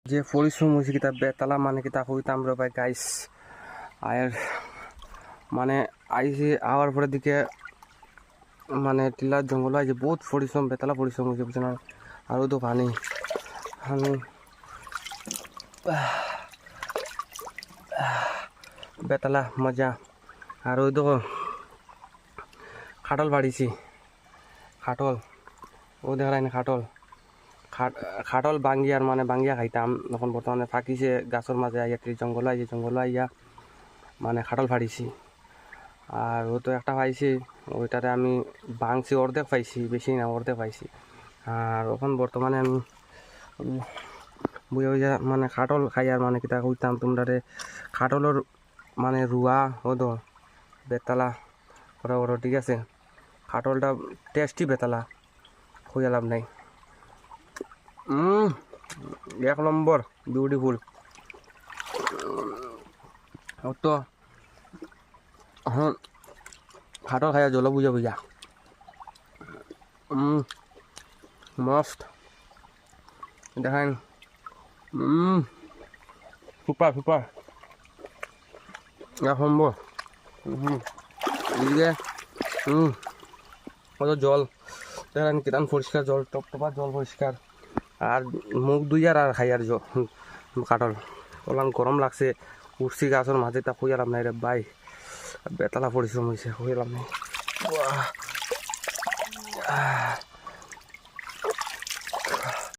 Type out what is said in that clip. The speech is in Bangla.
যে পরিশ্রম হয়েছে কিতা বেতালা মানে কিতা হইতাম রে ভাই গাইস আর মানে আইসে আওয়ার পরের দিকে মানে টিলার জঙ্গল আছে বহুত পরিশ্রম বেতালা পরিশ্রম হয়েছে বুঝছেন আরও তো পানি পানি বেতালা মজা আর ওই তো খাটল বাড়িছি খাটল ও দেখাই না খাটল খাটল বাঙ্গিয়ার মানে বাঙ্গিয়া খাইতাম এখন বর্তমানে ফাঁকিছে গাছের মাঝে আইয়া জঙ্গল আইয়া জঙ্গল আইয়া মানে খাটল ফাড়িছি আর ও তো একটা পাইছি ওইটাতে আমি ভাঙছি অর্ধেক পাইছি বেশি না অর্ধেক পাইছি আর এখন বর্তমানে আমি বুঝে বুঝে মানে খাটল খাই আর মানে কিতা কইতাম তোমরা খাটলর মানে রুয়া ও তো বেতালা বড় বড় ঠিক আছে খাটলটা টেস্টি বেতালা খুঁজে লাভ নাই এক নম্বর বিউটিফুল তো হ্যাঁ খাটল খাইয়া জল বুঝা বুঝা মস্ত দেখেন সুপার সুপার এক নম্বর এদিকে কত জল দেখেন কিরান পরিষ্কার জল টপটপা জল পরিষ্কার আর মুখ দুইয়ার আর খাইয়ার জল কাটল ওলাম গরম লাগছে উঠছি গাছের মাঝে তা খুঁয়ালাম নাই রে ভাই বেতালা পরিশ্রম হয়েছে খুঁয়ালাম নাই